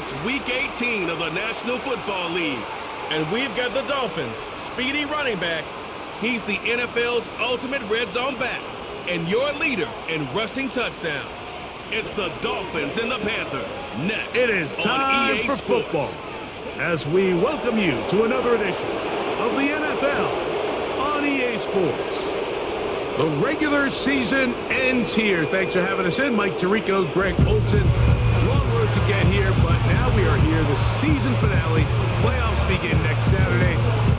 It's Week 18 of the National Football League, and we've got the Dolphins' speedy running back. He's the NFL's ultimate red zone back and your leader in rushing touchdowns. It's the Dolphins and the Panthers next. It is time EA for Sports. football as we welcome you to another edition of the NFL on EA Sports. The regular season ends here. Thanks for having us in. Mike Tirico, Greg Olson. Long road to get here, but now we are here. The season finale. Playoffs begin next Saturday,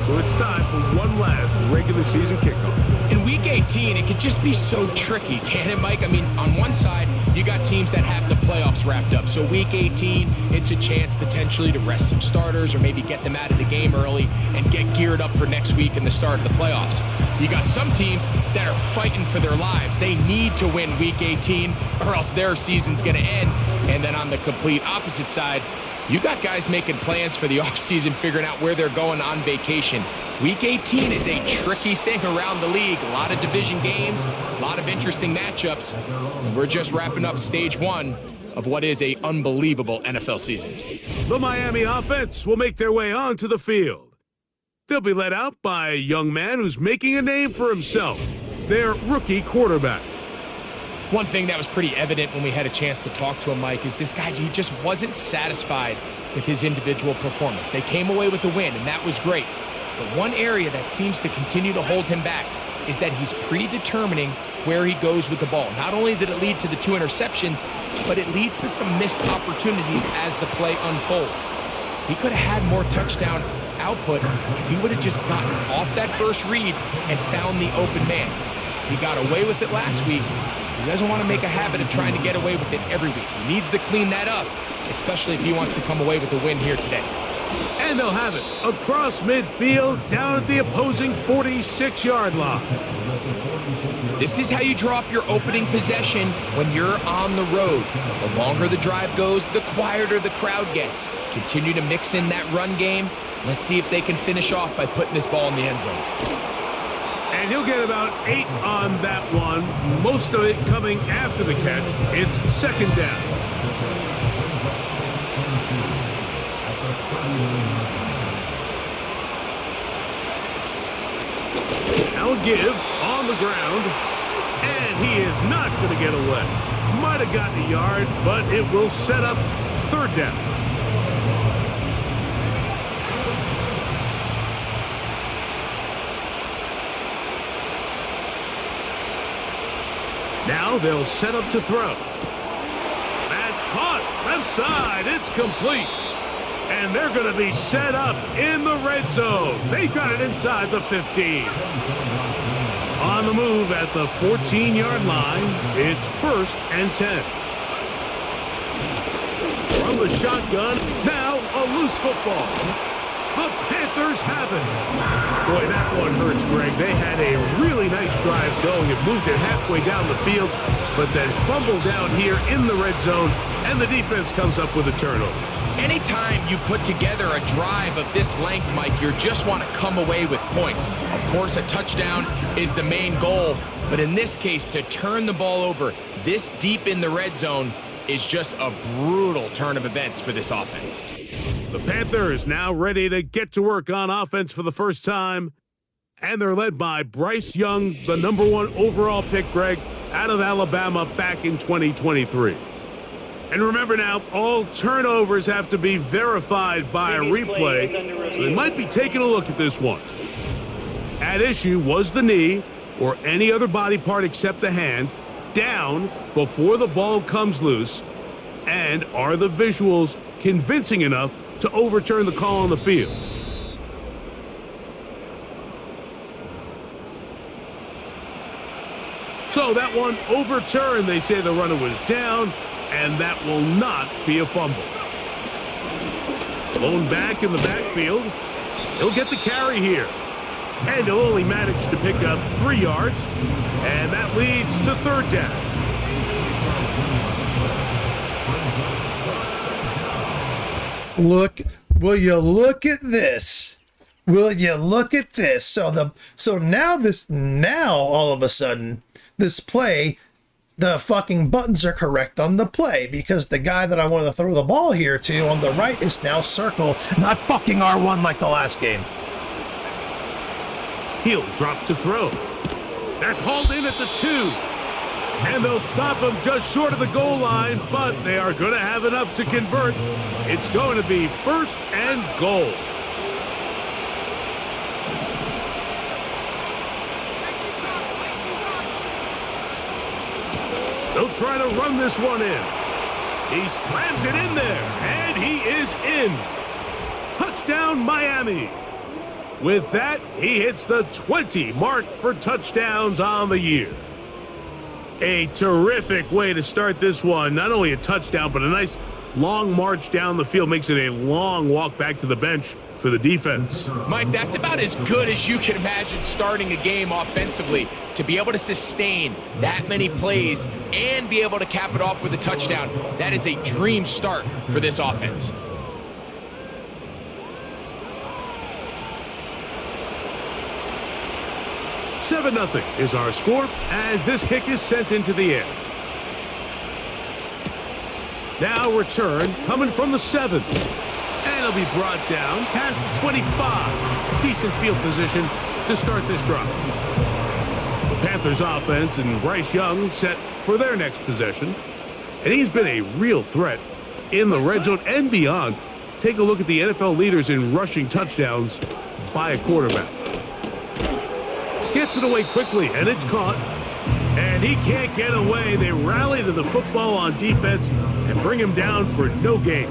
so it's time for one last regular season kickoff. In Week 18, it could just be so tricky, can't it, Mike? I mean, on one side, you got teams that have the playoffs wrapped up. So Week 18, it's a chance potentially to rest some starters or maybe get them out of the game early and get geared up for next week and the start of the playoffs. You got some teams that are fighting for their lives. They need to win Week 18 or else their season's going to end. And then on the complete opposite side, you got guys making plans for the offseason, figuring out where they're going on vacation. Week 18 is a tricky thing around the league. A lot of division games, a lot of interesting matchups. And we're just wrapping up stage one of what is an unbelievable NFL season. The Miami offense will make their way onto the field. They'll be led out by a young man who's making a name for himself, their rookie quarterback. One thing that was pretty evident when we had a chance to talk to him, Mike, is this guy, he just wasn't satisfied with his individual performance. They came away with the win, and that was great. But one area that seems to continue to hold him back is that he's predetermining where he goes with the ball. Not only did it lead to the 2 interceptions, but it leads to some missed opportunities as the play unfolds. He could have had more touchdown output if he would have just gotten off that first read and found the open man. He got away with it last week. He doesn't want to make a habit of trying to get away with it every week. He needs to clean that up, especially if he wants to come away with a win here today. And they'll have it across midfield down at the opposing 46-yard line. This is how you draw up your opening possession when you're on the road. The longer the drive goes, the quieter the crowd gets. Continue to mix in that run game. Let's see if they can finish off by putting this ball in the end zone. And he'll get about 8 on that one, most of it coming after the catch. It's second down. Now give on the ground, and he is not going to get away. Might have gotten a yard, but it will set up third down. Now they'll set up to throw. That's caught. Left side. It's complete. And they're going to be set up in the red zone. They've got it inside the 15. On the move at the 14-yard line, it's 1st and 10. From the shotgun, now a loose football. The Panthers have it. Boy, that one hurts, Greg. They had a really nice drive going. It moved it halfway down the field, but then fumbled down here in the red zone, and the defense comes up with a turnover. Anytime you put together a drive of this length, Mike, you just want to come away with points. Of course, a touchdown is the main goal, but in this case, to turn the ball over this deep in the red zone is just a brutal turn of events for this offense. The Panthers now ready to get to work on offense for the first time, and they're led by Bryce Young, the number 1 overall pick, Greg, out of Alabama back in 2023. And remember now, all turnovers have to be verified by a replay, so they might be taking a look at this one. At issue was the knee, or any other body part except the hand, down before the ball comes loose, and are the visuals convincing enough to overturn the call on the field? So that one overturned. They say the runner was down, and that will not be a fumble. Blown back in the backfield. He'll get the carry here. And he'll only manage to pick up 3 yards, and that leads to third down. Will you look at this? Will you look at this? So now all of a sudden, this play the fucking buttons are correct on the play, because the guy that I want to throw the ball here to on the right is now circle, not fucking R1 like the last game. He'll drop to throw. That's hauled in at the 2. And they'll stop him just short of the goal line, but they are going to have enough to convert. It's going to be 1st and goal. They'll try to run this one in. He slams it in there, and he is in. Touchdown, Miami. With that, he hits the 20 mark for touchdowns on the year. A terrific way to start this one. Not only a touchdown, but a nice long march down the field. Makes it a long walk back to the bench for the defense. Mike, that's about as good as you can imagine starting a game offensively. To be able to sustain that many plays and be able to cap it off with a touchdown, that is a dream start for this offense. Nothing is our score as this kick is sent into the air. Now return coming from the 7. And it'll be brought down past the 25. Decent field position to start this drive. The Panthers offense and Bryce Young set for their next possession. And he's been a real threat in the red zone and beyond. Take a look at the NFL leaders in rushing touchdowns by a quarterback. Gets it away quickly, and it's caught. And he can't get away. They rally to the football on defense and bring him down for no gain.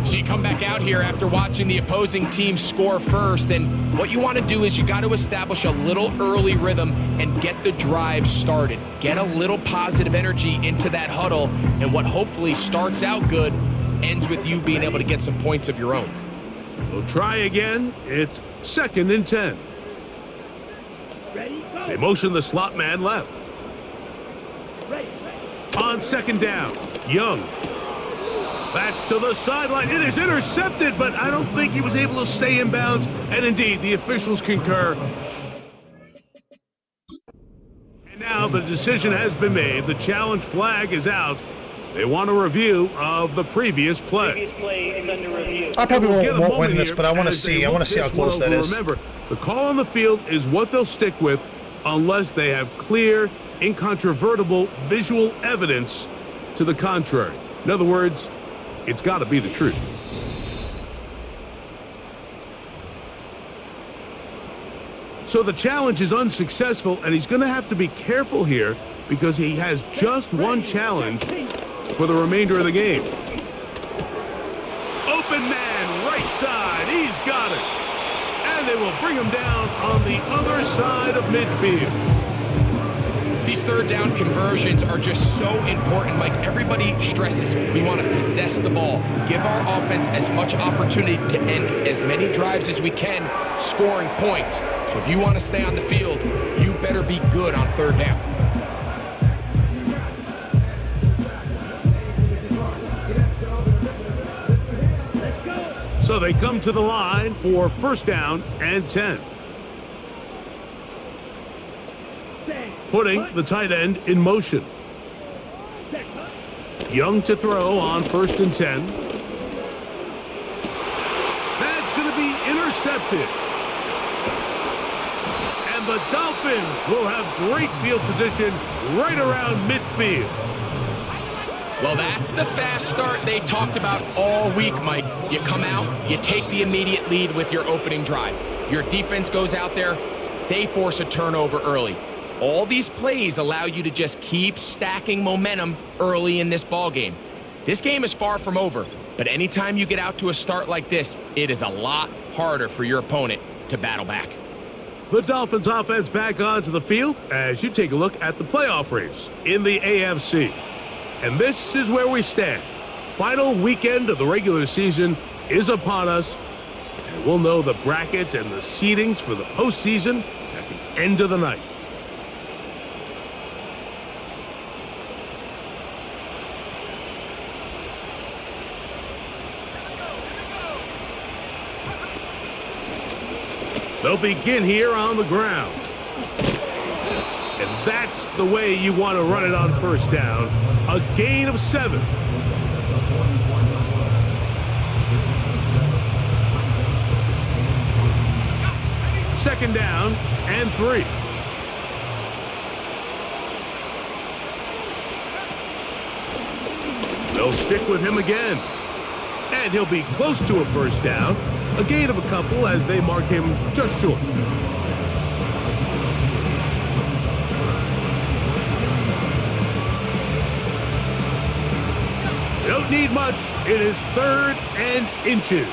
So you come back out here after watching the opposing team score first, and what you want to do is you got to establish a little early rhythm and get the drive started. Get a little positive energy into that huddle, and what hopefully starts out good ends with you being able to get some points of your own. We'll try again. It's 2nd and 10. They motion the slot man left. On 2nd down, Young. That's to the sideline. It is intercepted, but I don't think he was able to stay in bounds. And indeed, the officials concur. And now the decision has been made. The challenge flag is out. They want a review of the previous play. Previous play is under review. I probably won't win this, but I want to see how close that is. Remember, the call on the field is what they'll stick with unless they have clear, incontrovertible visual evidence to the contrary. In other words, it's got to be the truth. So the challenge is unsuccessful, and he's going to have to be careful here because he has just one challenge for the remainder of the game. Open man, right side, he's got it. And they will bring him down on the other side of midfield. These 3rd down conversions are just so important. Like everybody stresses, we want to possess the ball, give our offense as much opportunity to end as many drives as we can, scoring points. So if you want to stay on the field, you better be good on 3rd down. So they come to the line for 1st down and 10. Putting the tight end in motion. Young to throw on 1st and 10. That's going to be intercepted. And the Dolphins will have great field position right around midfield. Well, that's the fast start they talked about all week, Mike. You come out, you take the immediate lead with your opening drive. Your defense goes out there, they force a turnover early. All these plays allow you to just keep stacking momentum early in this ball game. This game is far from over, but anytime you get out to a start like this, it is a lot harder for your opponent to battle back. The Dolphins offense back onto the field as you take a look at the playoff race in the AFC. And this is where we stand. Final weekend of the regular season is upon us, and we'll know the brackets and the seedings for the postseason at the end of the night. They'll begin here on the ground. And That's the way you want to run it on first down. A gain of 7. Second down and 3. They'll stick with him again. And he'll be close to a first down. A gain of a couple as they mark him just short. Don't need much. It is 3rd and inches.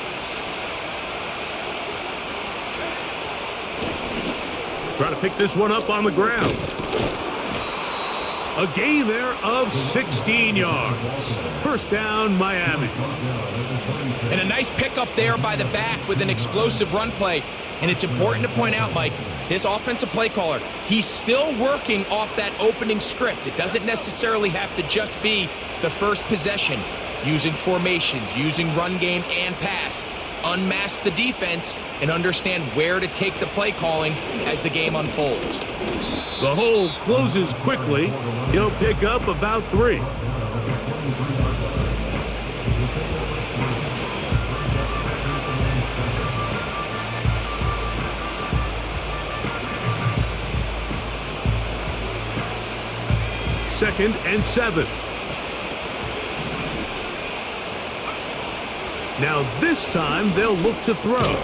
Try to pick this one up on the ground. A gain there of 16 yards. First down, Miami. And a nice pickup there by the back with an explosive run play. And it's important to point out, Mike, his offensive play caller, he's still working off that opening script. It doesn't necessarily have to just be the first possession. Using formations, using run game and pass. Unmask the defense and understand where to take the play calling as the game unfolds. The hole closes quickly. He'll pick up about 3. Second and 7. Now this time they'll look to throw.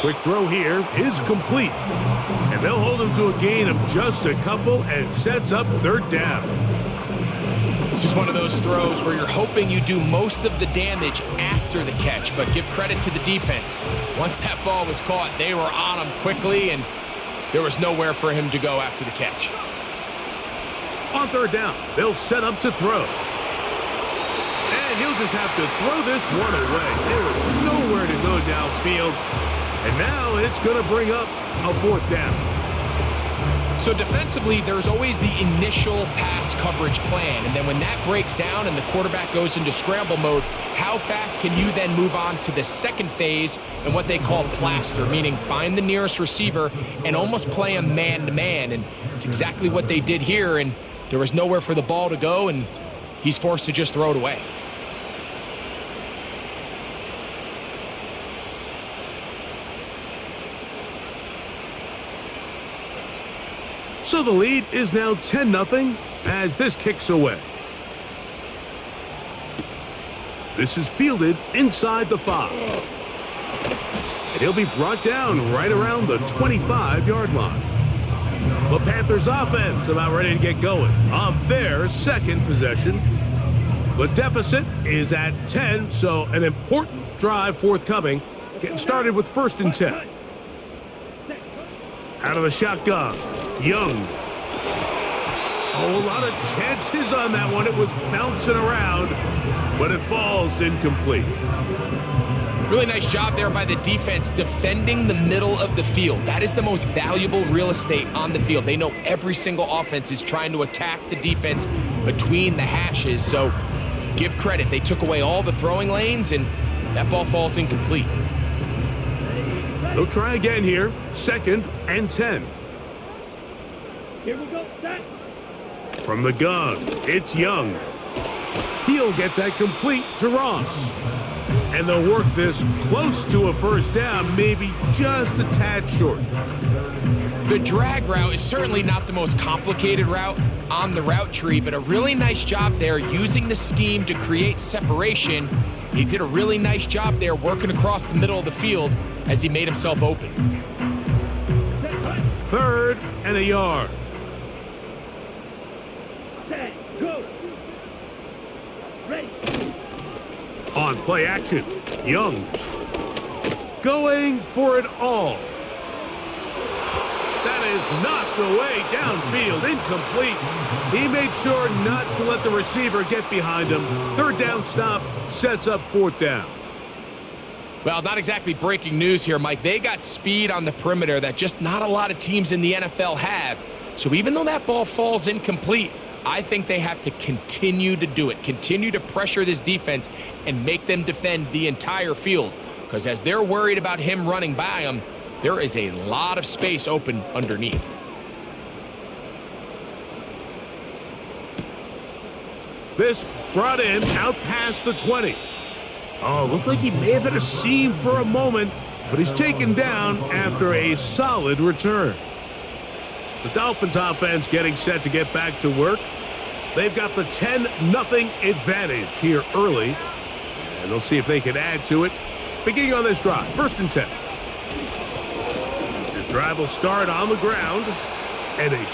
Quick throw here is complete. And they'll hold him to a gain of just a couple and sets up 3rd down. This is one of those throws where you're hoping you do most of the damage after the catch, but give credit to the defense. Once that ball was caught, they were on him quickly, and there was nowhere for him to go after the catch. On 3rd down, they'll set up to throw. And he'll just have to throw this one away. There is nowhere to go downfield. And now it's going to bring up a 4th down. So defensively, there's always the initial pass coverage plan. And then when that breaks down and the quarterback goes into scramble mode, how fast can you then move on to the second phase and what they call plaster, meaning find the nearest receiver and almost play him man-to-man. And it's exactly what they did here. And there was nowhere for the ball to go, and he's forced to just throw it away. So the lead is now 10-0 as this kicks away. This is fielded inside the 5. And he'll be brought down right around the 25-yard line. The Panthers offense about ready to get going on their second possession. The deficit is at 10, so an important drive forthcoming. Getting started with 1st and 10. Out of the shotgun. Young. A lot of chances on that one. It was bouncing around, but it falls incomplete. Really nice job there by the defense defending the middle of the field. That is the most valuable real estate on the field. They know every single offense is trying to attack the defense between the hashes, so give credit. They took away all the throwing lanes, and that ball falls incomplete. They'll try again here. 2nd and 10. Here we go, set. From the gun, it's Young. He'll get that complete to Ross. And they'll work this close to a first down, maybe just a tad short. The drag route is certainly not the most complicated route on the route tree, but a really nice job there using the scheme to create separation. He did a really nice job there working across the middle of the field as he made himself open. 3rd and a yard. Set, go. Ready. On play action, Young. Going for it all. That is knocked away downfield, incomplete. He made sure not to let the receiver get behind him. 3rd down stop sets up 4th down. Well, not exactly breaking news here, Mike. They got speed on the perimeter that just not a lot of teams in the NFL have. So even though that ball falls incomplete, I think they have to continue to do it, continue to pressure this defense and make them defend the entire field. Because as they're worried about him running by them, there is a lot of space open underneath. This brought in out past the 20. Oh, looked like he may have had a seam for a moment, but he's taken down after a solid return. The Dolphins offense getting set to get back to work. They've got the 10-0 advantage here early, and they'll see if they can add to it. Beginning on this drive, 1st and 10. This drive will start on the ground, and a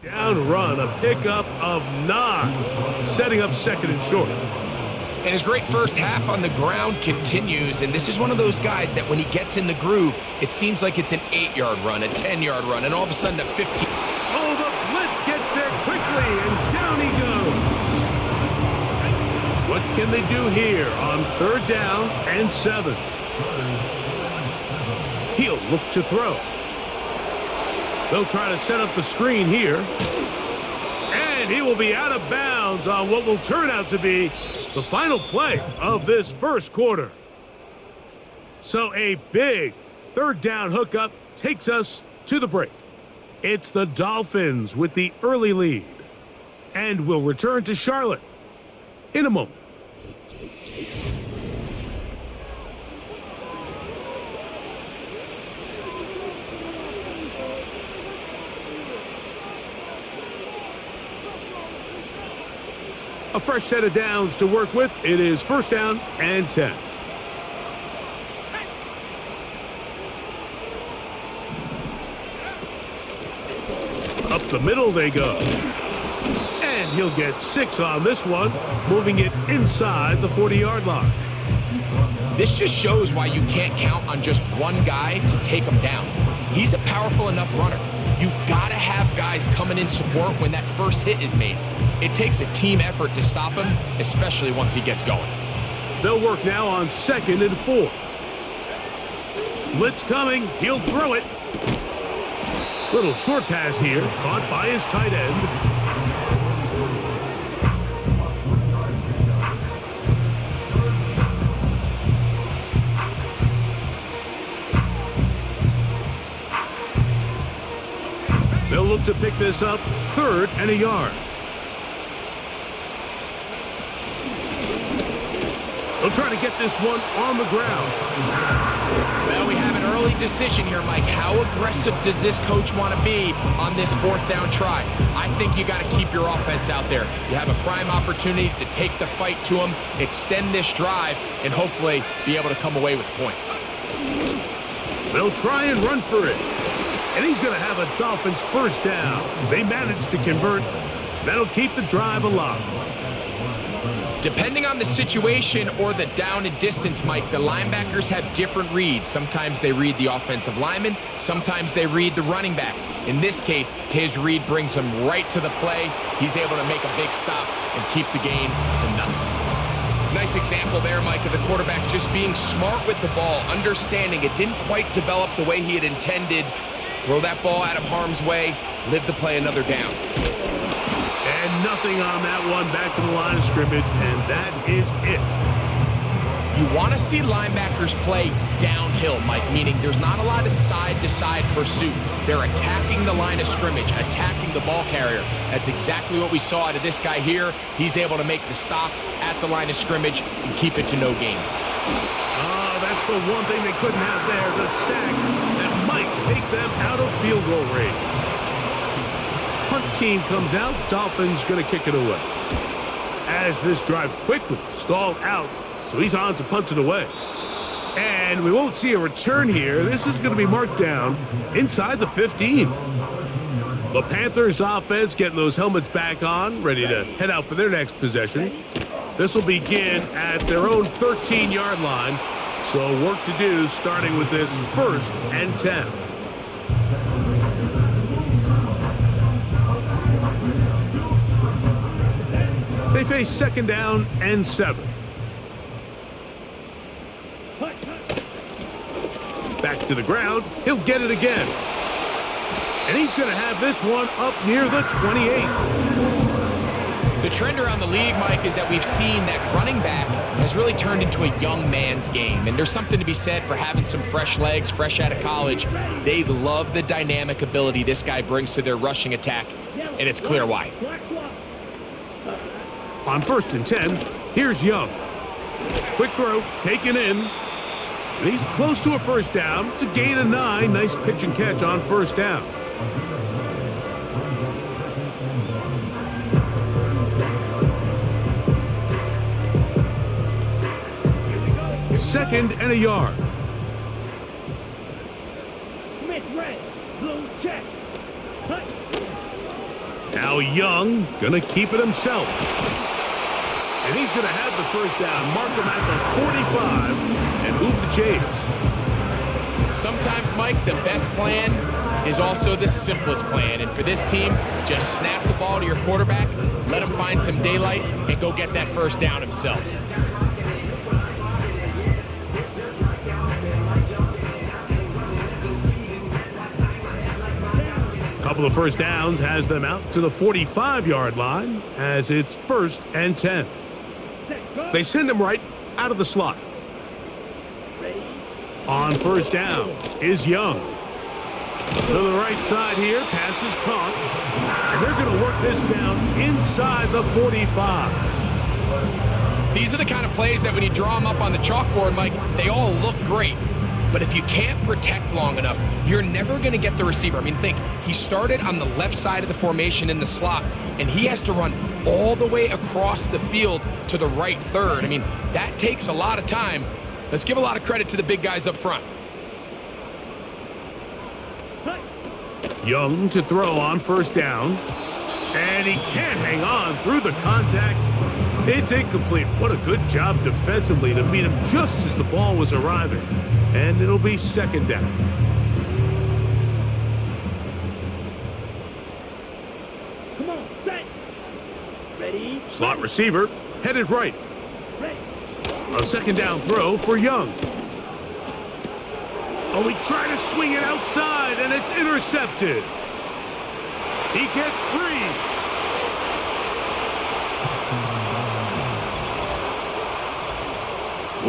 down run, a pickup of 9, setting up 2nd and short. And his great first half on the ground continues, and this is one of those guys that when he gets in the groove, it seems like it's an 8-yard run, a 10-yard run, and all of a sudden a 15. Oh, the blitz gets there quickly, and down he goes. What can they do here on 3rd down and 7? He'll look to throw. They'll try to set up the screen here. And he will be out of bounds on what will turn out to be the final play of this first quarter. So a big 3rd down hookup takes us to the break. It's the Dolphins with the early lead. And we'll return to Charlotte in a moment. A fresh set of downs to work with. It is 1st down and 10. Up the middle they go. And he'll get 6 on this one, moving it inside the 40-yard line. This just shows why you can't count on just one guy to take him down. He's a powerful enough runner. You gotta have guys coming in support when that first hit is made. It takes a team effort to stop him, especially once he gets going. They'll work now on 2nd and 4. Blitz coming, he'll throw it. Little short pass here, caught by his tight end. They'll look to pick this up, 3rd and a yard. They'll try to get this one on the ground. Well, we have an early decision here, Mike. How aggressive does this coach want to be on this 4th down try? I think you got to keep your offense out there. You have a prime opportunity to take the fight to them, extend this drive, and hopefully be able to come away with points. They'll try and run for it. And he's going to have a Dolphins 1st down. They managed to convert. That'll keep the drive alive. Depending on the situation or the down and distance, Mike, the linebackers have different reads. Sometimes they read the offensive lineman. Sometimes they read the running back. In this case, his read brings him right to the play. He's able to make a big stop and keep the game to nothing. Nice example there, Mike, of the quarterback just being smart with the ball, understanding it didn't quite develop the way he had intended. Throw that ball out of harm's way, live to play another down. And nothing on that one, back to the line of scrimmage, and that is it. You want to see linebackers play downhill, Mike, meaning there's not a lot of side-to-side pursuit. They're attacking the line of scrimmage, attacking the ball carrier. That's exactly what we saw out of this guy here. He's able to make the stop at the line of scrimmage and keep it to no gain. That's the one thing they couldn't have there, the sack that might take them out of field goal range. Punt team comes out, Dolphins going to kick it away. As this drive quickly stalled out, so he's on to punt it away. And we won't see a return here. This is going to be marked down inside the 15. The Panthers offense getting those helmets back on, ready to head out for their next possession. This will begin at their own 13-yard line. So work to do starting with this 1st and 10. They face 2nd down and 7. Back to the ground. He'll get it again. And he's going to have this one up near the 28. The trend around the league, Mike, is that we've seen that running back has really turned into a young man's game. And there's something to be said for having some fresh legs, fresh out of college. They love the dynamic ability this guy brings to their rushing attack, and it's clear why. On 1st and 10, here's Young. Quick throw, taken in. And he's close to a first down. It's a gain of 9. Nice pitch and catch on 1st down. 2nd and a yard. Smith red, blue check. Hut. Now Young gonna keep it himself. And he's gonna have the first down. Mark him at the 45 and move the chains. Sometimes, Mike, the best plan is also the simplest plan. And for this team, just snap the ball to your quarterback, let him find some daylight, and go get that first down himself. Couple of first downs has them out to the 45-yard line as it's 1st and 10. They send him right out of the slot. On 1st down is Young. To the right side here, pass is caught. And they're going to work this down inside the 45. These are the kind of plays that when you draw them up on the chalkboard, Mike, they all look great. But if you can't protect long enough, you're never going to get the receiver. I mean, think, he started on the left side of the formation in the slot, and he has to run all the way across the field to the right third. I mean, that takes a lot of time. Let's give a lot of credit to the big guys up front. Young to throw on 1st down. And he can't hang on through the contact. It's incomplete. What a good job defensively to meet him just as the ball was arriving. And it'll be 2nd down. Come on, set. Ready. Slot receiver headed right. Ready. A 2nd down throw for Young. Oh, he tried to swing it outside, and it's intercepted. He gets free.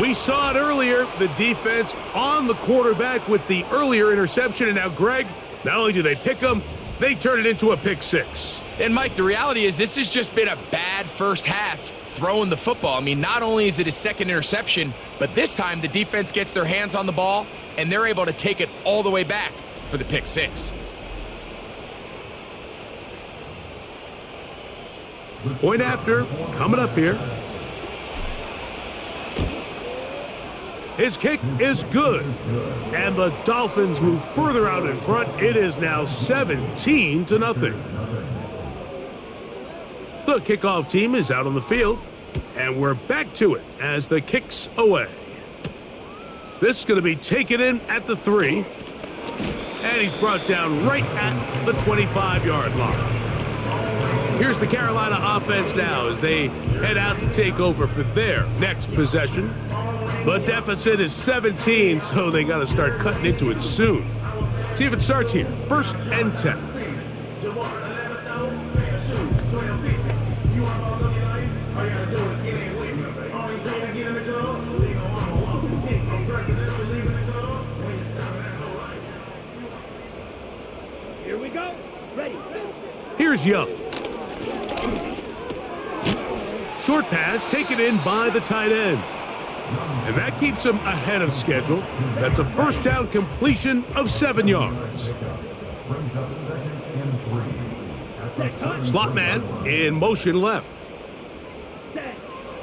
We saw it earlier, the defense on the quarterback with the earlier interception, and now, Greg, not only do they pick him, they turn it into a pick 6. And, Mike, the reality is this has just been a bad first half throwing the football. I mean, not only is it his 2nd interception, but this time the defense gets their hands on the ball, and they're able to take it all the way back for the pick 6. Point after, coming up here. His kick is good. And the Dolphins move further out in front. It is now 17-0. The kickoff team is out on the field. And we're back to it as the kick's away. This is going to be taken in at the 3. And he's brought down right at the 25-yard line. Here's the Carolina offense now as they head out to take over for their next possession. The deficit is 17, so they got to start cutting into it soon. See if it starts here. 1st and 10. Here we go. Ready. Here's Young. Short pass taken in by the tight end. And that keeps him ahead of schedule. That's a 1st down completion of 7 yards. Slot man in motion left.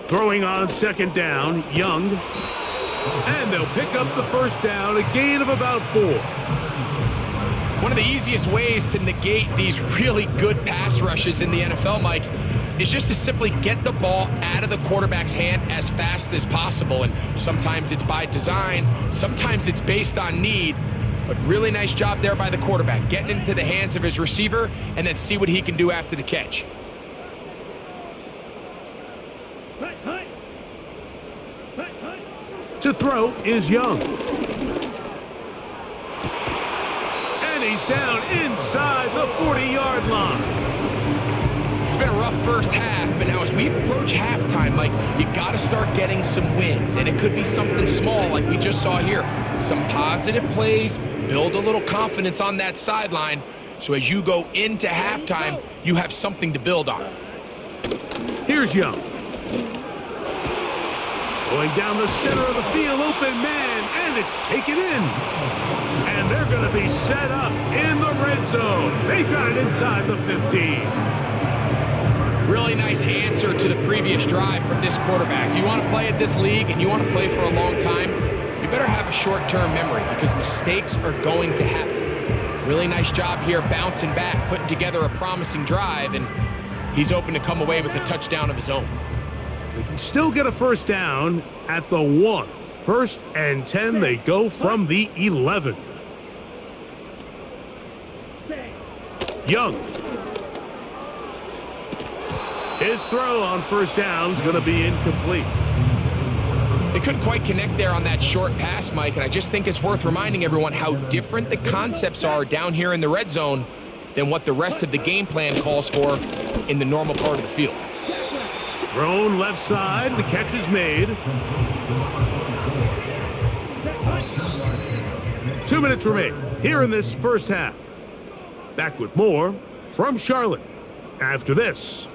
Throwing on 2nd down, Young. And they'll pick up the 1st down, a gain of about 4. One of the easiest ways to negate these really good pass rushes in the NFL, Mike, is just to simply get the ball out of the quarterback's hand as fast as possible. And sometimes it's by design, sometimes it's based on need, but really nice job there by the quarterback, getting into the hands of his receiver and then see what he can do after the catch. To throw is Young. And he's down inside the 40-yard line. been a rough first half, but now as we approach halftime, Mike, you got to start getting some wins, and it could be something small like we just saw here. Some positive plays, build a little confidence on that sideline, so as you go into halftime, you have something to build on. Here's Young. Going down the center of the field, open man, and it's taken in. And they're going to be set up in the red zone. They've got it inside the 15. Really nice answer to the previous drive from this quarterback. You want to play at this league and you want to play for a long time, you better have a short-term memory because mistakes are going to happen. Really nice job here bouncing back, putting together a promising drive, and he's open to come away with a touchdown of his own. They can still get a first down at the 1. 1st and 10, they go from the 11. Young. His throw on first down is going to be incomplete. They couldn't quite connect there on that short pass, Mike, and I just think it's worth reminding everyone how different the concepts are down here in the red zone than what the rest of the game plan calls for in the normal part of the field. Thrown left side, the catch is made. 2 minutes remain here in this first half. Back with more from Charlotte after this.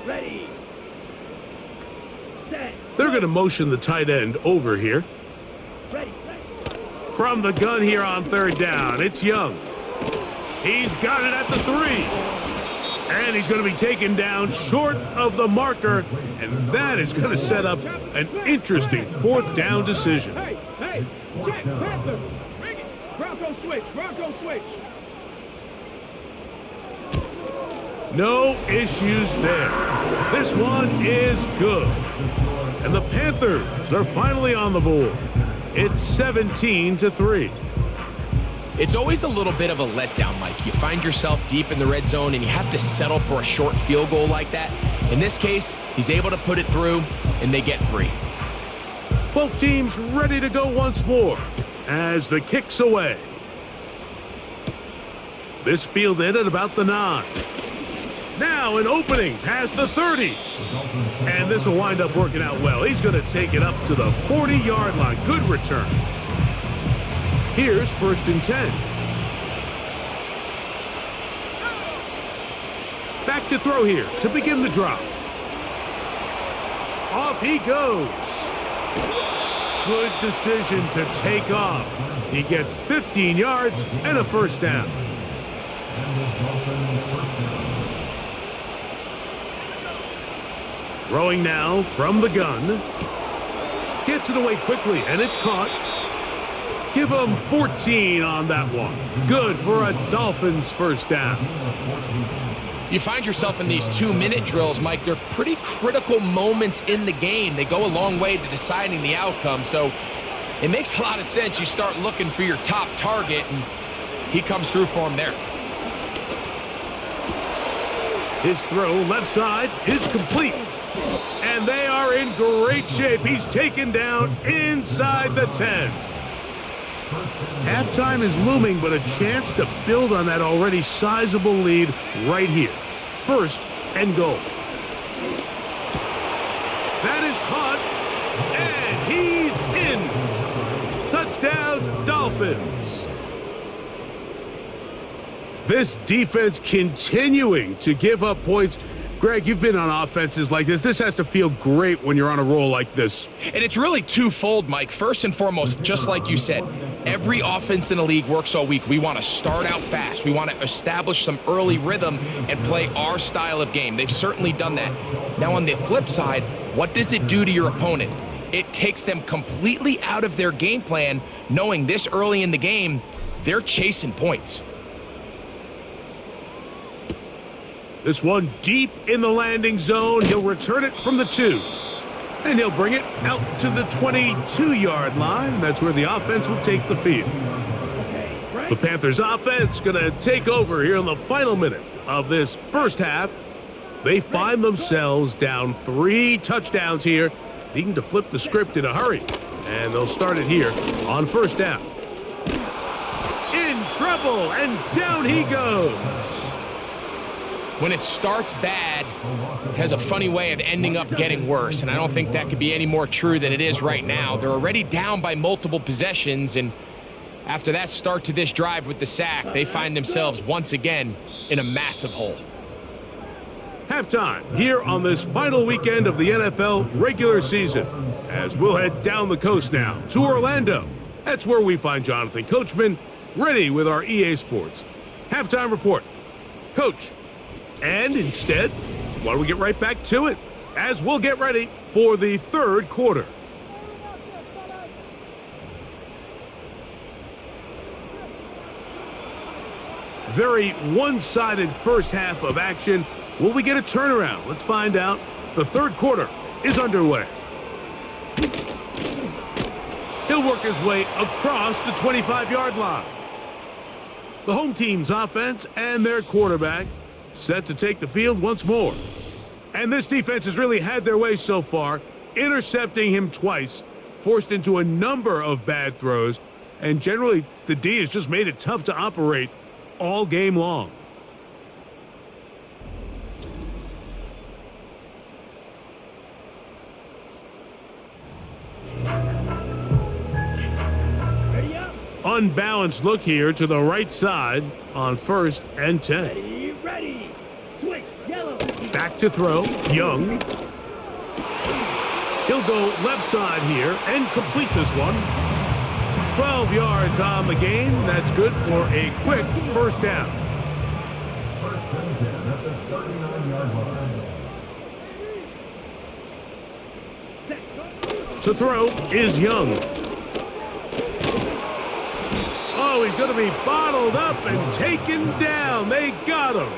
Ready. Set. They're going to motion the tight end over here. Ready. From the gun here on third down, it's Young. He's got it at the 3. And he's going to be taken down short of the marker. And that is going to set up an interesting 4th down decision. Hey, check, Panthers. Bring it. Bronco switch. No issues there. This one is good. And the Panthers are finally on the board. It's 17-3. It's always a little bit of a letdown, Mike. You find yourself deep in the red zone and you have to settle for a short field goal like that. In this case, he's able to put it through and they get 3. Both teams ready to go once more as the kick's away. This fielded at about the 9. Now an opening past the 30. And this will wind up working out well. He's going to take it up to the 40-yard line. Good return. Here's 1st and 10. Back to throw here to begin the drop. Off he goes. Good decision to take off. He gets 15 yards and a first down. Throwing now from the gun. Gets it away quickly, and it's caught. Give him 14 on that one. Good for a Dolphins first down. You find yourself in these 2-minute drills, Mike. They're pretty critical moments in the game. They go a long way to deciding the outcome, so it makes a lot of sense. You start looking for your top target, and he comes through for him there. His throw left side is complete. And they are in great shape. He's taken down inside the 10. Halftime is looming, but a chance to build on that already sizable lead right here. 1st and goal. That is caught, and he's in. Touchdown, Dolphins. This defense continuing to give up points. Greg, you've been on offenses like this. This has to feel great when you're on a roll like this. And it's really twofold, Mike. First and foremost, just like you said, every offense in the league works all week. We want to start out fast. We want to establish some early rhythm and play our style of game. They've certainly done that. Now, on the flip side, what does it do to your opponent? It takes them completely out of their game plan, knowing this early in the game, they're chasing points. This one deep in the landing zone. He'll return it from the 2. And he'll bring it out to the 22-yard line. That's where the offense will take the field. The Panthers offense going to take over here in the final minute of this first half. They find themselves down 3 touchdowns here, needing to flip the script in a hurry. And they'll start it here on first down. In trouble, and down he goes. When it starts bad, it has a funny way of ending up getting worse, and I don't think that could be any more true than it is right now. They're already down by multiple possessions, and after that start to this drive with the sack, they find themselves once again in a massive hole. Halftime here on this final weekend of the NFL regular season, as we'll head down the coast now to Orlando. That's where we find Jonathan Coachman ready with our EA Sports halftime report. Coach, and instead, why don't we get right back to it as we'll get ready for the third quarter. Very one-sided first half of action. Will we get a turnaround? Let's find out. The third quarter is underway. He'll work his way across the 25-yard line. The home team's offense and their quarterback set to take the field once more. And this defense has really had their way so far, intercepting him twice, forced into a number of bad throws, and generally the D has just made it tough to operate all game long. Unbalanced look here to the right side on 1st and 10. Ready. Switch. Yellow. Back to throw. Young. He'll go left side here and complete this one. 12 yards on the game. That's good for a quick first down. To throw is Young. Oh, he's going to be bottled up and taken down. They got him.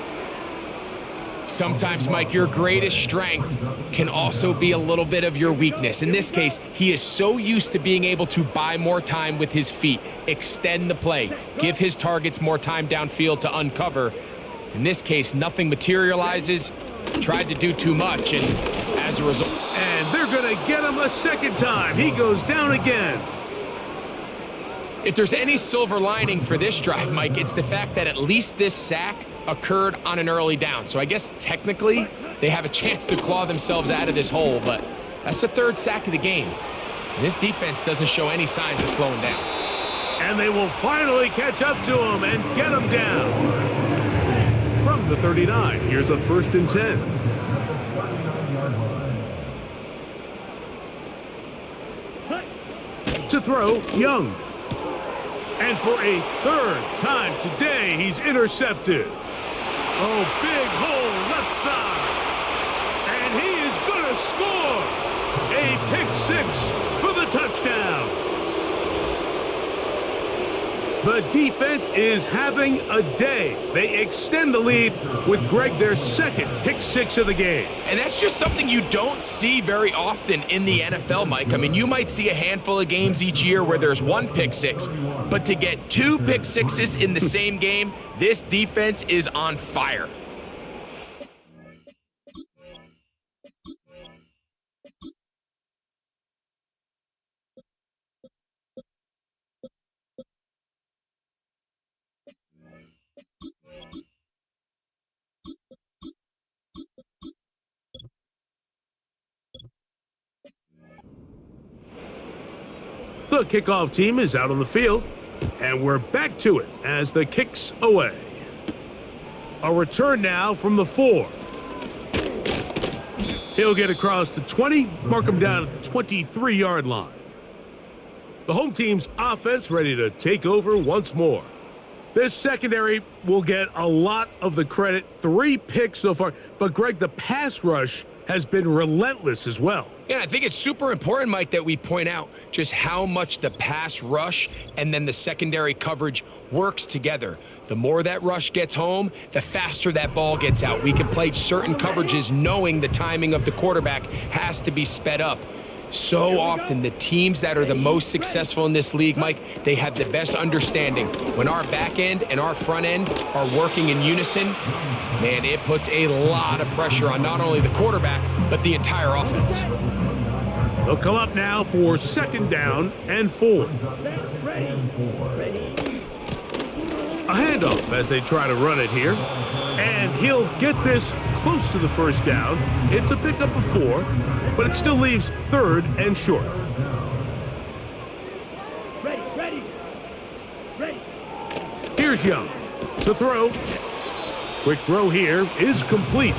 Sometimes, Mike, your greatest strength can also be a little bit of your weakness. In this case, he is so used to being able to buy more time with his feet, extend the play, give his targets more time downfield to uncover. In this case, nothing materializes, tried to do too much, and as a result... And they're going to get him a second time. He goes down again. If there's any silver lining for this drive, Mike, it's the fact that at least this sack occurred on an early down. So I guess technically they have a chance to claw themselves out of this hole, but that's the third sack of the game. And this defense doesn't show any signs of slowing down. And they will finally catch up to him and get him down. From the 39, here's a 1st and 10. To throw, Young. And for a third time today, he's intercepted. Oh, big hole left side. And he is going to score. A pick six for the touchdown. The defense is having a day. They extend the lead with Greg their second pick six of the game. And that's just something you don't see very often in the NFL, Mike. I mean, you might see a handful of games each year where there's one pick six, but to get 2 pick sixes in the same game, this defense is on fire. The kickoff team is out on the field, and we're back to it as the kick's away. A return now from the 4. He'll get across the 20, mark him down at the 23-yard line. The home team's offense ready to take over once more. This secondary will get a lot of the credit. 3 picks so far, but Greg, the pass rush has been relentless as well. Yeah, I think it's super important, Mike, that we point out just how much the pass rush and then the secondary coverage works together. The more that rush gets home, the faster that ball gets out. We can play certain coverages knowing the timing of the quarterback has to be sped up. So often, the teams that are the most successful in this league, Mike, they have the best understanding. When our back end and our front end are working in unison, man, it puts a lot of pressure on not only the quarterback, but the entire offense. They'll come up now for 2nd down and 4. A handoff as they try to run it here. And he'll get this close to the 1st down. It's a pickup of 4, but it still leaves 3rd and short. Here's Young to throw. Quick throw here is complete.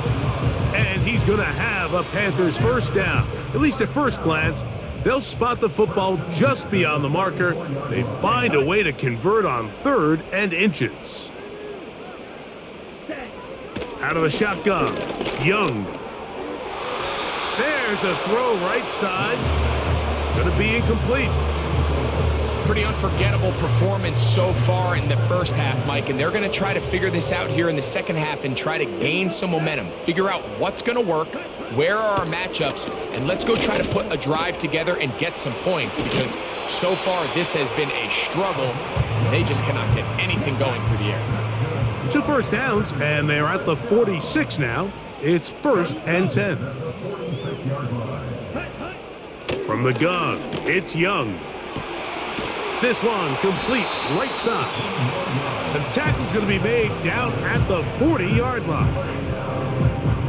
And he's going to have a Panthers 1st down. At least at first glance, they'll spot the football just beyond the marker. They find a way to convert on 3rd and inches. Out of the shotgun, Young. There's a throw right side. It's going to be incomplete. Pretty unforgettable performance so far in the first half, Mike, and they're going to try to figure this out here in the second half and try to gain some momentum, figure out what's going to work, where are our matchups, and let's go try to put a drive together and get some points, because so far this has been a struggle. They just cannot get anything going through the air. 2 first downs, and they're at the 46 now. It's 1st and 10. From the gun, it's Young. This one complete right side. The tackle's going to be made down at the 40-yard line.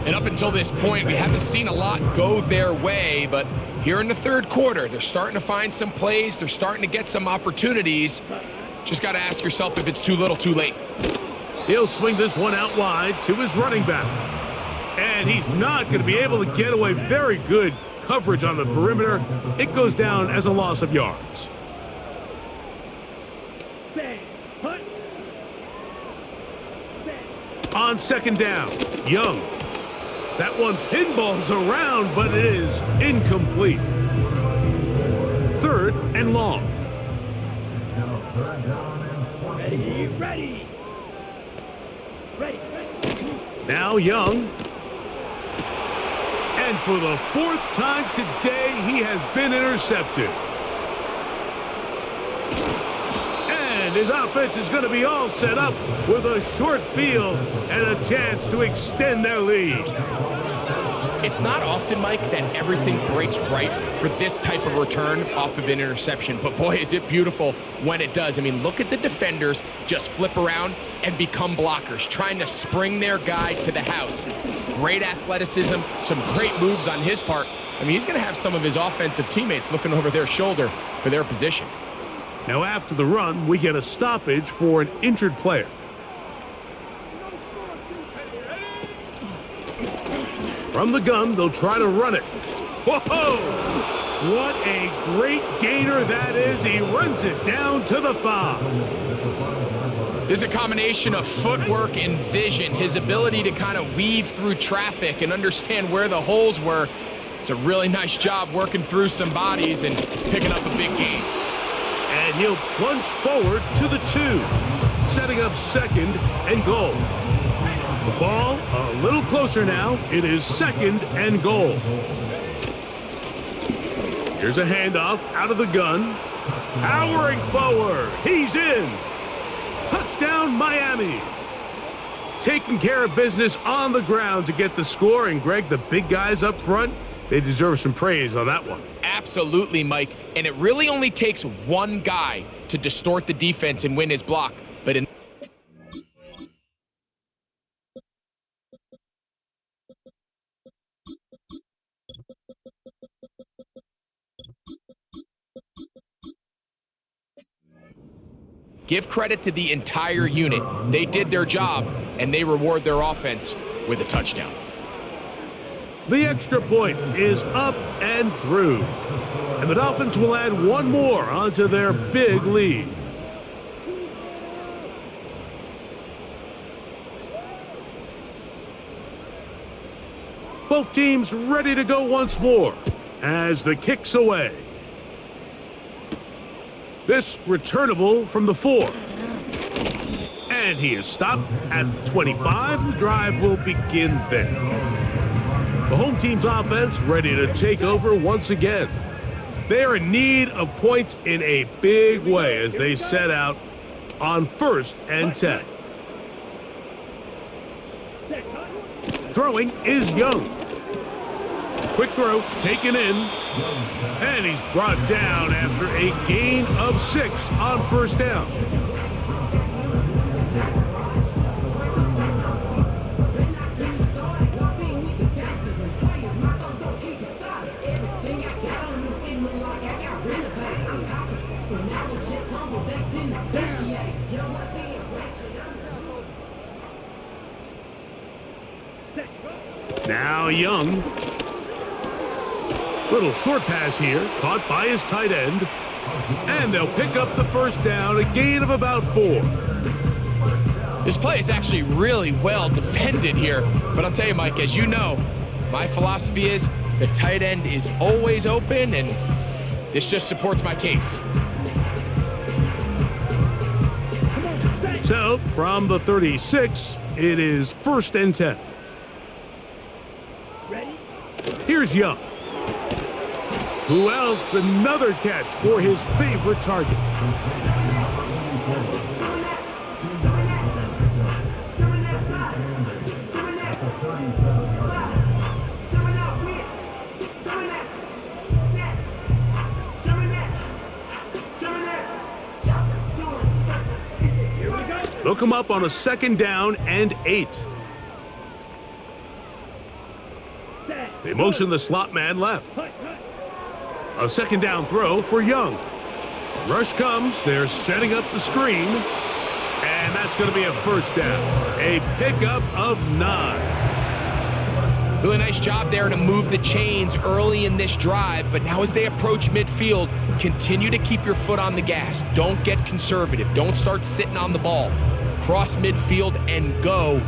And up until this point, we haven't seen a lot go their way, but here in the 3rd quarter, they're starting to find some plays. They're starting to get some opportunities. Just got to ask yourself if it's too little, too late. He'll swing this one out wide to his running back. And he's not going to be able to get away. Very good coverage on the perimeter. It goes down as a loss of yards. On 2nd down, Young. That one pinballs around, but it is incomplete. 3rd and long. Ready. Now Young. And for the 4th time today, he has been intercepted. And his offense is going to be all set up with a short field and a chance to extend their lead. It's not often, Mike, that everything breaks right for this type of return off of an interception. But boy, is it beautiful when it does. I mean, look at the defenders just flip around and become blockers, trying to spring their guy to the house. Great athleticism, some great moves on his part. I mean, he's going to have some of his offensive teammates looking over their shoulder for their position. Now after the run, we get a stoppage for an injured player. From the gun, they'll try to run it. Whoa! What a great gainer that is. He runs it down to the 5. There's a combination of footwork and vision, his ability to kind of weave through traffic and understand where the holes were. It's a really nice job working through some bodies and picking up a big gain. And he'll plunge forward to the 2, setting up 2nd and goal. The ball a little closer now. It is 2nd and goal. Here's a handoff out of the gun. Powering forward. He's in. Touchdown, Miami. Taking care of business on the ground to get the score. And, Greg, the big guys up front, they deserve some praise on that one. Absolutely, Mike. And it really only takes one guy to distort the defense and win his block. But in give credit to the entire unit. They did their job, and they reward their offense with a touchdown. The extra point is up and through. And the Dolphins will add one more onto their big lead. Both teams ready to go once more as the kick's away. This returnable from the 4. And he is stopped at the 25. The drive will begin there. The home team's offense ready to take over once again. They are in need of points in a big way as they set out on 1st and 10. Throwing is Young. Quick throw, taken in, and he's brought down after a gain of 6 on first down. Now Young. Little short pass here, caught by his tight end. And they'll pick up the first down, a gain of about 4. This play is actually really well defended here. But I'll tell you, Mike, as you know, my philosophy is the tight end is always open, and this just supports my case. So, from the 36, it is 1st and 10. Here's Young. Who else? Another catch for his favorite target. Look him up on a 2nd down and 8. They motion the slot man left. A 2nd down throw for Young. Rush comes. They're setting up the screen. And that's going to be a 1st down. A pickup of 9. Really nice job there to move the chains early in this drive. But now as they approach midfield, continue to keep your foot on the gas. Don't get conservative. Don't start sitting on the ball. Cross midfield and go.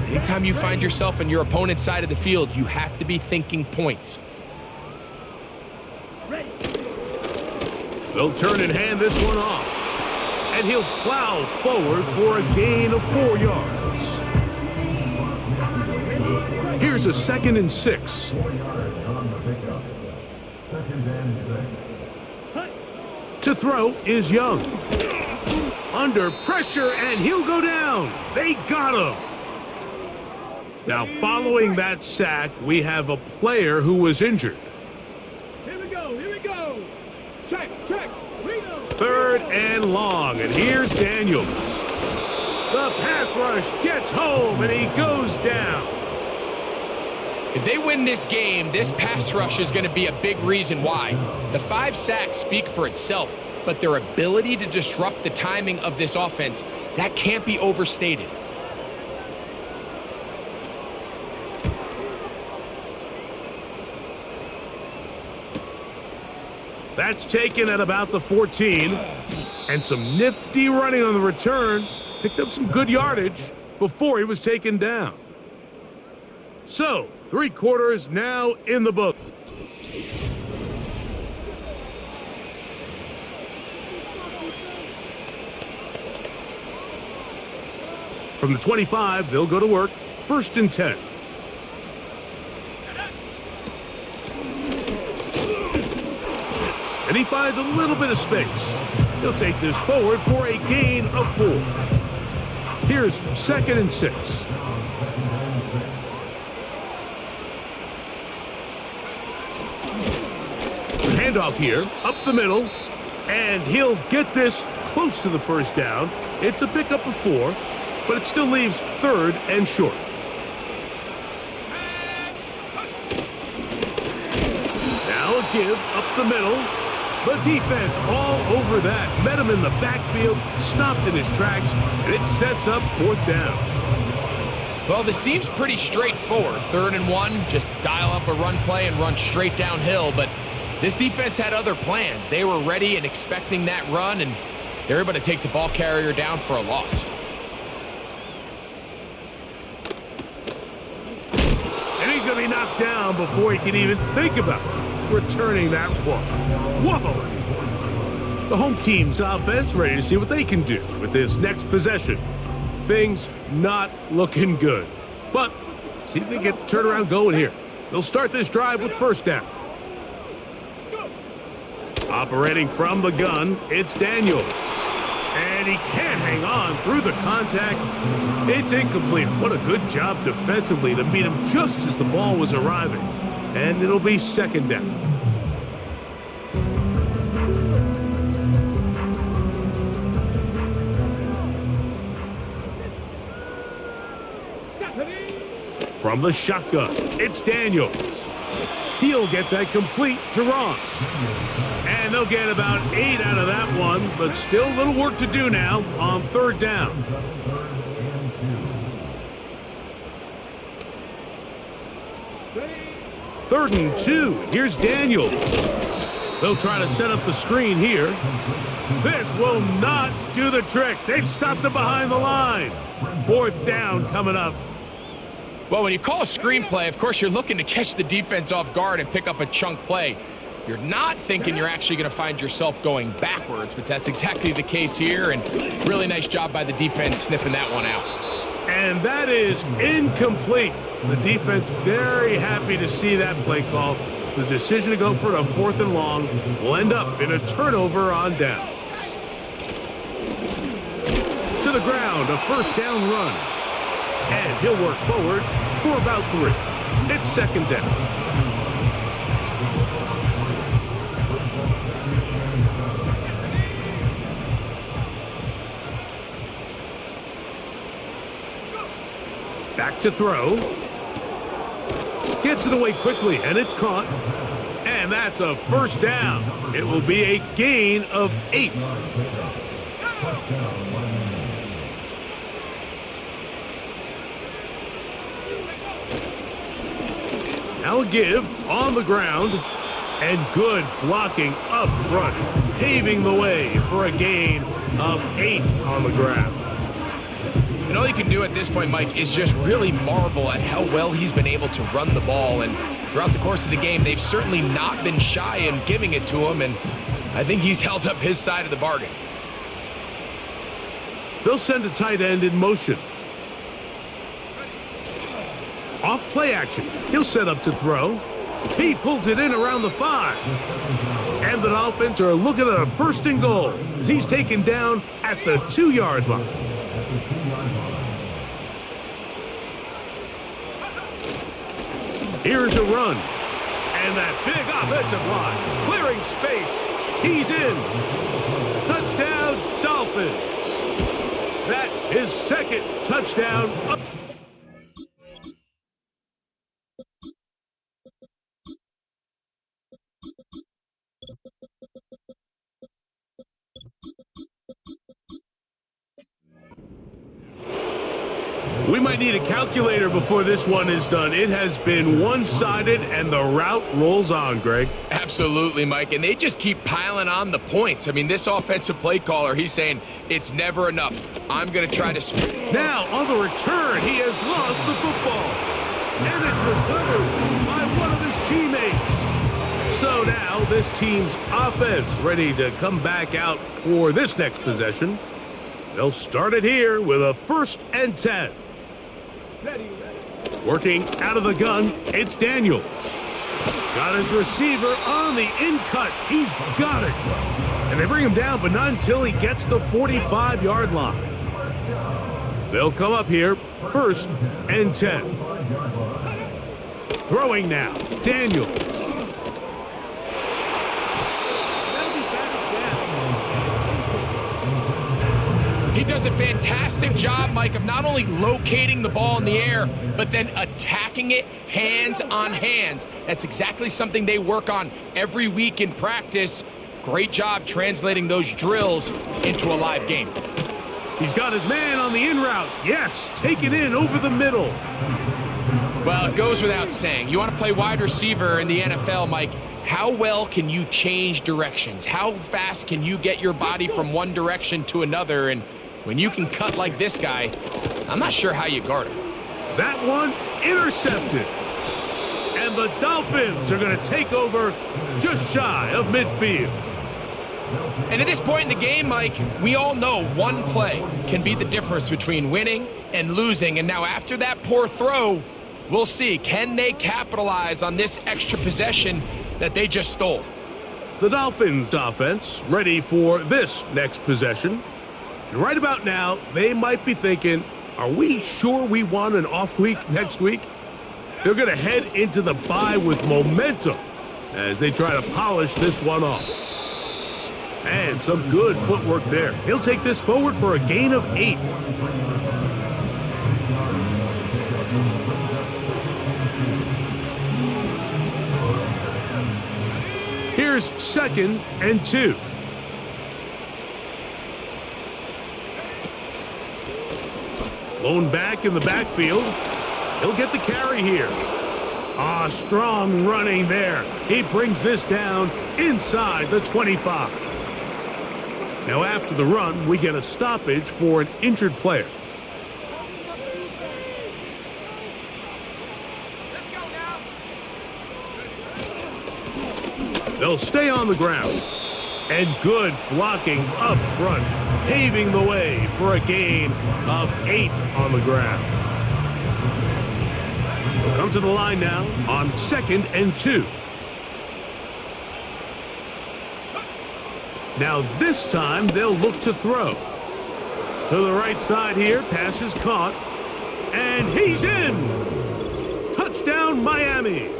Anytime you find yourself on your opponent's side of the field, you have to be thinking points. They'll turn and hand this one off. And he'll plow forward for a gain of 4 yards. Here's a 2nd and 6. To throw is Young. Under pressure, and he'll go down. They got him. Now, following that sack, we have a player who was injured. Here we go, here we go. Check, Reno. 3rd and long, and here's Daniels. The pass rush gets home, and he goes down. If they win this game, this pass rush is going to be a big reason why. The 5 sacks speak for itself, but their ability to disrupt the timing of this offense, that can't be overstated. That's taken at about the 14. And some nifty running on the return. Picked up some good yardage before he was taken down. So, 3 quarters now in the book. From the 25, they'll go to work. 1st and 10. And he finds a little bit of space. He'll take this forward for a gain of 4. Here's 2nd and 6. Handoff here, up the middle, and he'll get this close to the 1st down. It's a pickup of 4, but it still leaves 3rd and short. Now a give up the middle. The defense all over that. Met him in the backfield, stopped in his tracks, and it sets up 4th down. Well, this seems pretty straightforward. 3rd and 1, just dial up a run play and run straight downhill. But this defense had other plans. They were ready and expecting that run, and they were able to take the ball carrier down for a loss. And he's going to be knocked down before he can even think about returning that one. Whoa! The home team's offense ready to see what they can do with this next possession. Things not looking good. But see if they get the turnaround going here. They'll start this drive with 1st down. Operating from the gun, it's Daniels. And he can't hang on through the contact. It's incomplete. What a good job defensively to meet him just as the ball was arriving. and it'll be second down. From the shotgun, it's Daniels. He'll get that complete to Ross. And they'll get about 8 out of that one, but still a little work to do now on third down. Third and 2. Here's Daniels. They'll try to set up the screen here. This will not do the trick. They've stopped it behind the line. Fourth down coming up. Well, when you call a screenplay, of course, you're looking to catch the defense off guard and pick up a chunk play. You're not thinking you're actually going to find yourself going backwards, but that's exactly the case here, and really nice job by the defense sniffing that one out. And that is incomplete. The defense very happy to see that play call. The decision to go for a 4th and long will end up in a turnover on downs. To the ground, a first down run. And he'll work forward for about 3. It's second down. Back to throw. Gets it away quickly, and it's caught. And that's a first down. It will be a gain of 8. Now a give on the ground, and good blocking up front, paving the way for a gain of 8 on the ground. And all you can do at this point, Mike, is just really marvel at how well he's been able to run the ball. And throughout the course of the game, they've certainly not been shy in giving it to him, and I think he's held up his side of the bargain. They'll send a tight end in motion. Off play action. He'll set up to throw. He pulls it in around the 5. And the Dolphins are looking at a first and goal as he's taken down at the 2-yard line. Here's a run. And that big offensive line clearing space. He's in. Touchdown, Dolphins. That is second touchdown. We might need a calculator before this one is done. It has been one-sided, and the route rolls on, Greg. Absolutely, Mike, and they just keep piling on the points. I mean, this offensive play caller, he's saying it's never enough. I'm going to try to score. Now, on the return, he has lost the football. And it's recovered by one of his teammates. So now, this team's offense ready to come back out for this next possession. They'll start it here with a 1st and 10. Working out of the gun, it's Daniels. Got his receiver on the in-cut. He's got it. And they bring him down, but not until he gets the 45-yard line. They'll come up here, 1st and 10. Throwing now, Daniels. He does a fantastic job, Mike, of not only locating the ball in the air, but then attacking it hands on hands. That's exactly something they work on every week in practice. Great job translating those drills into a live game. He's got his man on the in route. Yes, take it in over the middle. Well, it goes without saying. You want to play wide receiver in the NFL, Mike, how well can you change directions? How fast can you get your body from one direction to another? And when you can cut like this guy, I'm not sure how you guard him. That one intercepted. And the Dolphins are going to take over just shy of midfield. And at this point in the game, Mike, we all know one play can be the difference between winning and losing. And now after that poor throw, we'll see, can they capitalize on this extra possession that they just stole? The Dolphins offense ready for this next possession. And right about now, they might be thinking, are we sure we want an off week next week? They're going to head into the bye with momentum as they try to polish this one off. And some good footwork there. He'll take this forward for a gain of 8. Here's 2nd and 2. Blown back in the backfield. He'll get the carry here. Strong running there. He brings this down inside the 25. Now after the run, we get a stoppage for an injured player. They'll stay on the ground. And good blocking up front, paving the way for a gain of 8 on the ground. They'll come to the line now on 2nd and 2. Now this time they'll look to throw. To the right side here, pass is caught. And he's in! Touchdown Miami!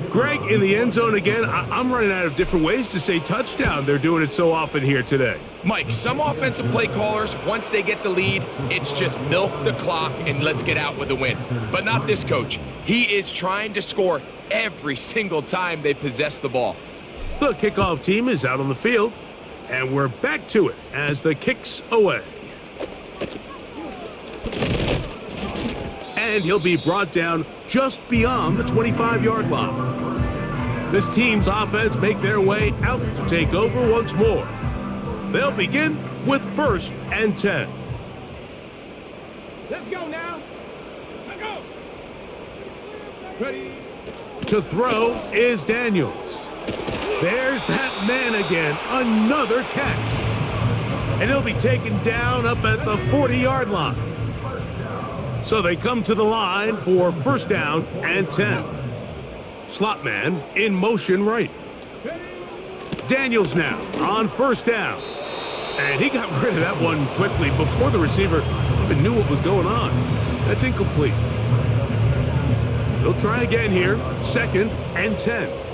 Greg in the end zone again. I'm running out of different ways to say touchdown. They're doing it so often here today. Mike, some offensive play callers, once they get the lead, it's just milk the clock and let's get out with a win. But not this coach. He is trying to score every single time they possess the ball. The kickoff team is out on the field, and we're back to it as the kick's away. And he'll be brought down just beyond the 25-yard line. This team's offense make their way out to take over once more. They'll begin with 1st and 10. Let's go now. Let's go. Ready. To throw is Daniels. There's that man again, another catch. And he'll be taken down up at the 40-yard line. So they come to the line for 1st down and 10. Slot man in motion right. Daniels now on 1st down. And he got rid of that one quickly before the receiver even knew what was going on. That's incomplete. They'll try again here, 2nd and 10.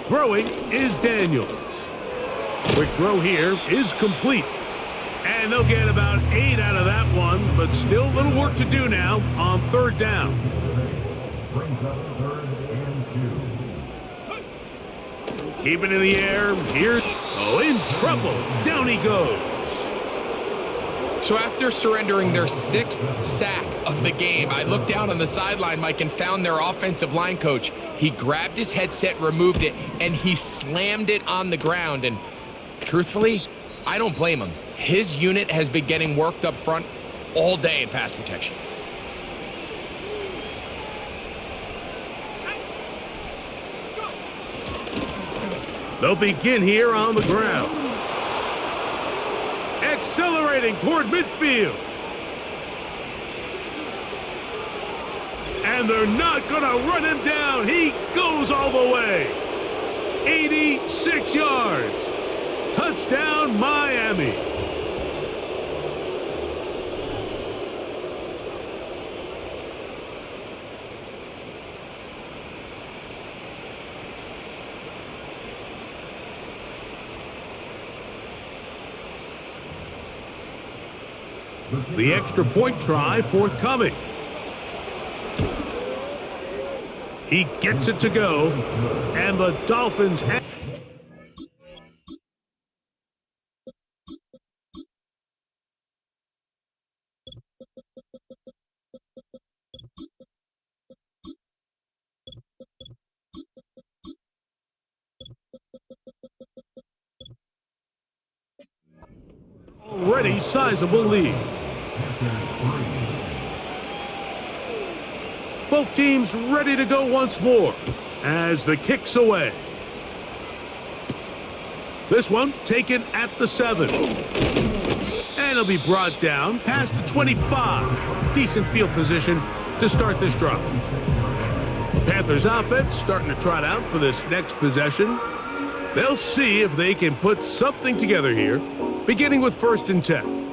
Throwing is Daniels. Quick throw here is complete. And they'll get about 8 out of that one, but still a little work to do now on 3rd down. Brings up 3rd and 2. Keep it in the air. Here. Oh, in trouble. Down he goes. So after surrendering their 6th sack of the game, I looked down on the sideline, Mike, and found their offensive line coach. He grabbed his headset, removed it, and he slammed it on the ground. And truthfully, I don't blame him. His unit has been getting worked up front all day in pass protection. They'll begin here on the ground. Accelerating toward midfield. And they're not going to run him down. He goes all the way. 86 yards. Touchdown, Miami. The extra point try forthcoming. He gets it to go, and the Dolphins already sizable lead. Both teams ready to go once more as the kick's away. This one taken at the 7. And it'll be brought down past the 25. Decent field position to start this drive. The Panthers offense starting to trot out for this next possession. They'll see if they can put something together here, beginning with 1st and 10.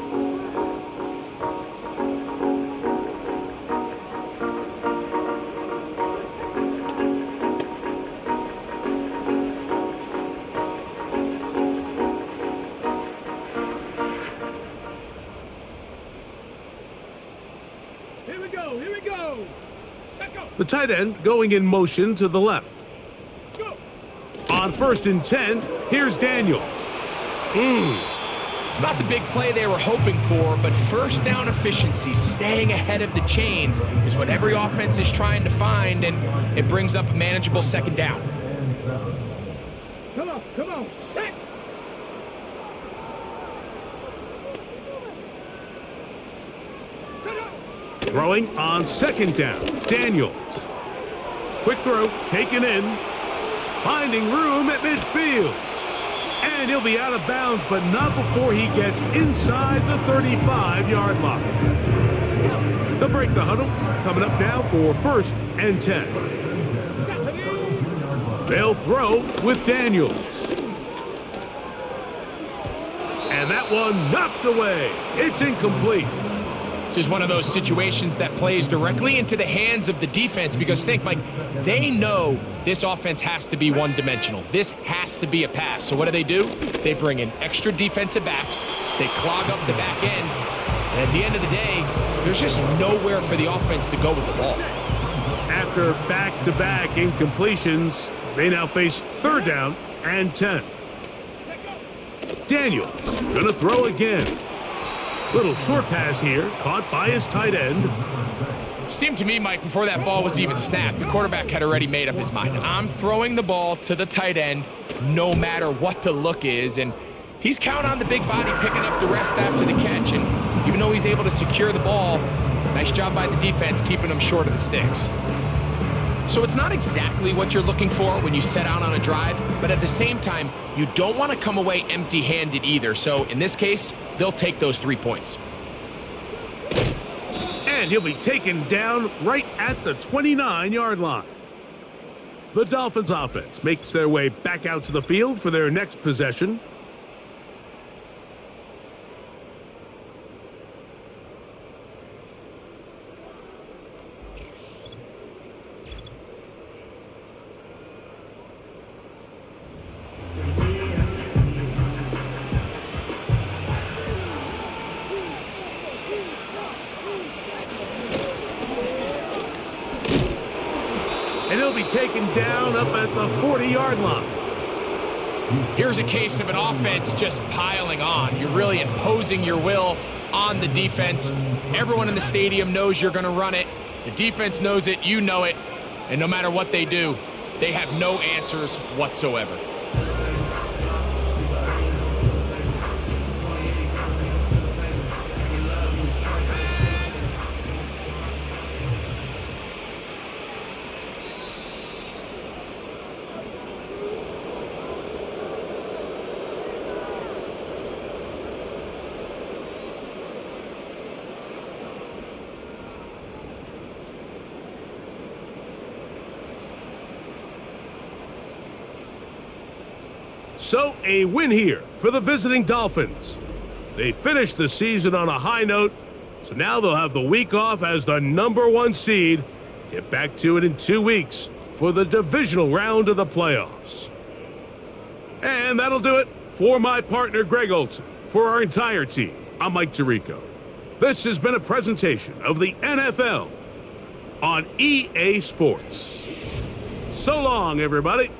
Here we go. Here we go. Let's go. The tight end going in motion to the left. Go. On 1st and 10, here's Daniels. It's not the big play they were hoping for, but first down efficiency, staying ahead of the chains, is what every offense is trying to find, and it brings up a manageable 2nd down. Come on. Come on. Set. Set up. Throwing on 2nd down, Daniels. Quick throw, taken in, finding room at midfield. And he'll be out of bounds, but not before he gets inside the 35-yard line. They'll break the huddle, coming up now for 1st and 10. They'll throw with Daniels. And that one knocked away. It's incomplete. This is one of those situations that plays directly into the hands of the defense because think, Mike, they know this offense has to be one-dimensional. This has to be a pass. So what do? They bring in extra defensive backs. They clog up the back end. And at the end of the day, there's just nowhere for the offense to go with the ball. After back-to-back incompletions, they now face 3rd down and 10. Daniels gonna throw again. Little short pass here, caught by his tight end. Seemed to me, Mike, before that ball was even snapped, the quarterback had already made up his mind. I'm throwing the ball to the tight end no matter what the look is, and he's counting on the big body picking up the rest after the catch, and even though he's able to secure the ball, nice job by the defense keeping him short of the sticks. So it's not exactly what you're looking for when you set out on a drive, but at the same time, you don't want to come away empty-handed either. So in this case, they'll take those 3 points. And he'll be taken down right at the 29-yard line. The Dolphins offense makes their way back out to the field for their next possession. And he'll be taken down up at the 40-yard line. Here's a case of an offense just piling on. You're really imposing your will on the defense. Everyone in the stadium knows you're going to run it. The defense knows it, you know it. And no matter what they do, they have no answers whatsoever. So a win here for the visiting Dolphins. They finished the season on a high note, so now they'll have the week off as the #1 seed. Get back to it in 2 weeks for the divisional round of the playoffs. And that'll do it for my partner Greg Olson. For our entire team, I'm Mike Tirico. This has been a presentation of the NFL on EA Sports. So long, everybody.